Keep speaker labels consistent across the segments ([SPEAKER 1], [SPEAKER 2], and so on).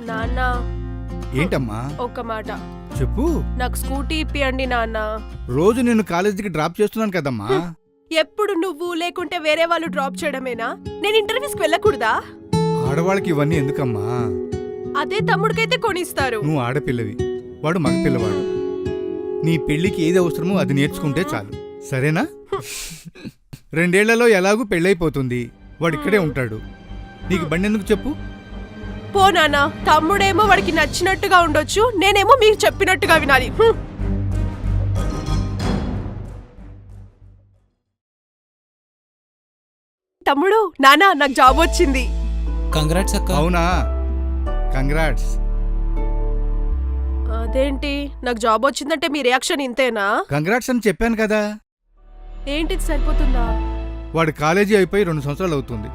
[SPEAKER 1] నాన్న
[SPEAKER 2] ఏంటమ్మా?
[SPEAKER 1] ఒక్క మాట
[SPEAKER 2] చెప్పు.
[SPEAKER 1] నాకు స్కూటీ ఇప్పియండి నాన్న.
[SPEAKER 2] రోజు నేను కాలేజీకి డ్రాప్ చేస్తున్నాను కదమ్మా.
[SPEAKER 1] ఎప్పుడు నువ్వు లేకుంటే వేరే వాళ్ళు డ్రాప్ చేయడమేనా? నేను ఇంటర్వ్యూస్కి వెళ్ళకూడదా?
[SPEAKER 2] ఆడవాళ్ళకి ఇవన్నీ ఎందుకమ్మా?
[SPEAKER 1] అదే తమ్ముడికైతే కొనిస్తారు.
[SPEAKER 2] నువ్వు ఆడపిల్లవి, వాడు మగపిల్లవాడు. నీ పెళ్లికి ఏది అవసరమో అది నేర్చుకుంటే చాలు, సరేనా? 2 ఏళ్లలో ఎలాగూ పెళ్ళైపోతుంది, వాడు ఇక్కడే ఉంటాడు. నీకు బండి ఎందుకు చెప్పు?
[SPEAKER 1] పో నాన్న, తమ్ముడేమో వాడికి నచ్చినట్టుగా ఉండొచ్చు, నేనేమో మీకు చెప్పినట్టుగా వినాలి. తమ్ముడు, నాన్న నాకు జాబ్ వచ్చింది.
[SPEAKER 3] కంగ్రాట్స్ అక్క.
[SPEAKER 2] అవునా? కంగ్రాట్స్.
[SPEAKER 1] అదేంటి, నాకు జాబ్ వచ్చిందంటే మీ రియాక్షన్ ఇంతేనా?
[SPEAKER 2] కంగ్రాట్స్ అని చెప్పాను కదా.
[SPEAKER 1] ఏంటిది సరిపోతుందా?
[SPEAKER 2] వాడు కాలేజీ అయిపోయి 2 సంవత్సరాలు అవుతుంది.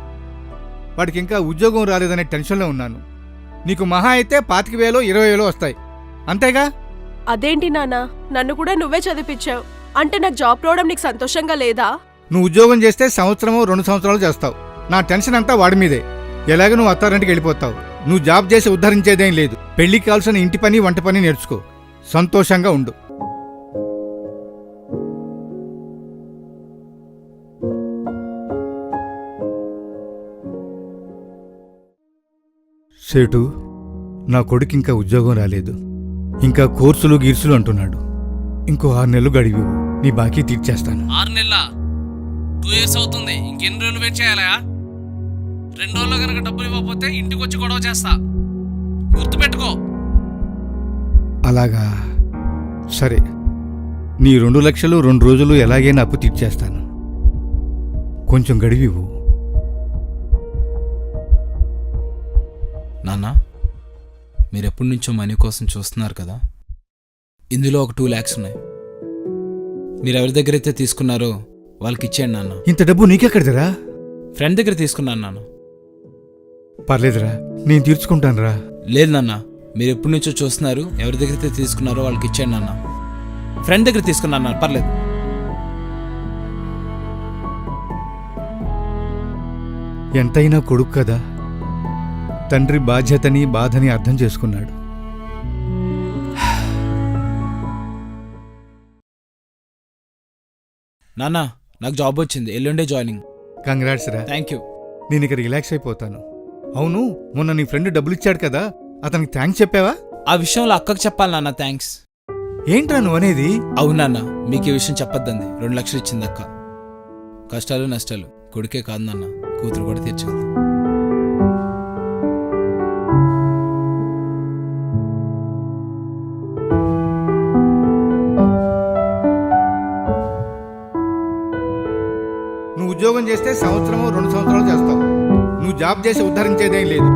[SPEAKER 2] వాడికి ఇంకా ఉద్యోగం రాలేదనే టెన్షన్లో ఉన్నాను. నీకు మహా అయితే 25,000 20,000 వస్తాయి, అంతేగా?
[SPEAKER 1] అదేంటి నాన్న, నన్ను కూడా నువ్వే చదివించావు, అంటే నాకు జాబ్ రావడం నీకు సంతోషంగా లేదా?
[SPEAKER 2] నువ్వు ఉద్యోగం చేస్తే 1-2 సంవత్సరాలు చేస్తావు. నా టెన్షన్ అంతా వాడి మీదే. ఎలాగ నువ్వు అత్తారింటికి వెళ్ళిపోతావు. నువ్వు జాబ్ చేసి ఉద్ధరించేదేం లేదు. పెళ్లికి కావాల్సిన ఇంటి పని వంట పని నేర్చుకో, సంతోషంగా ఉండు. సేటు, నా కొడుకు ఇంకా ఉద్యోగం రాలేదు, ఇంకా కోర్సులు గీర్సులు అంటున్నాడు. ఇంకో 6 నెలలు గడివి, నీ బాకీ తీర్చేస్తాను.
[SPEAKER 3] 6 నెలల 2 years అవుతుంది. ఇంకెన్ని రోజులు వెయిట్ చేయాలా? 2 రోజుల్లో కనుక డబ్బులు ఇవ్వకపోతే ఇంటికి వచ్చి గొడవ చేస్తా, గుర్తుపెట్టుకో.
[SPEAKER 2] అలాగా, సరే. నీ 2 లక్షలు 2 రోజులు ఎలాగైనా అప్పు తీర్చేస్తాను. కొంచెం గడివివు.
[SPEAKER 3] నాన్న, మీరెప్పటి నుంచో మనీ కోసం చూస్తున్నారు కదా. ఇందులో ఒక 2 lakhs ఉన్నాయి. మీరు ఎవరి దగ్గర అయితే తీసుకున్నారో వాళ్ళకి ఇచ్చేయండి నాన్న.
[SPEAKER 2] ఇంత డబ్బు నీకెక్కడిదిరా?
[SPEAKER 3] ఫ్రెండ్ దగ్గర తీసుకున్నాను నాన్న.
[SPEAKER 2] పర్లేదురా, నేను తీర్చుకుంటానురా.
[SPEAKER 3] లేదు నాన్న, మీరు ఎప్పటి నుంచో చూస్తున్నారు, ఎవరి దగ్గర అయితే తీసుకున్నారో వాళ్ళకి ఇచ్చేయండి నాన్న. ఫ్రెండ్ దగ్గర తీసుకున్నాను, పర్లేదు.
[SPEAKER 2] ఎంతైనా కొడుకు కదా, తండ్రి బాధ్యతని బాధని అర్థం చేసుకున్నాడు.
[SPEAKER 3] నాన్న, నాకు జాబ్ వచ్చింది, ఎల్లుండే జాయినింగ్.
[SPEAKER 2] కంగ్రాట్స్ రా.
[SPEAKER 3] Thank you.
[SPEAKER 2] నేను ఇక రిలాక్స్ అయిపోతాను. అవును, మొన్న నీ ఫ్రెండ్ డబ్బులు ఇచ్చాడు కదా, అతనికి థ్యాంక్స్ చెప్పావా?
[SPEAKER 3] ఆ విషయంలో అక్కకు చెప్పాలి నాన్న థ్యాంక్స్.
[SPEAKER 2] ఏంట్రా నువ్వు అనేది?
[SPEAKER 3] అవునన్నా, మీకు ఈ విషయం చెప్పొద్దంది. 2 లక్షలు ఇచ్చింది అక్క. కష్టాలు నష్టాలు కొడుకే కాదు నాన్న, కూతురు కూడా తీర్చగలదు.
[SPEAKER 2] నువ్వు ఉద్యోగం చేస్తే 1-2 సంవత్సరాలు చేస్తావు. నువ్వు జాబ్ చేసి ఉద్ధరించేదేం లేదు.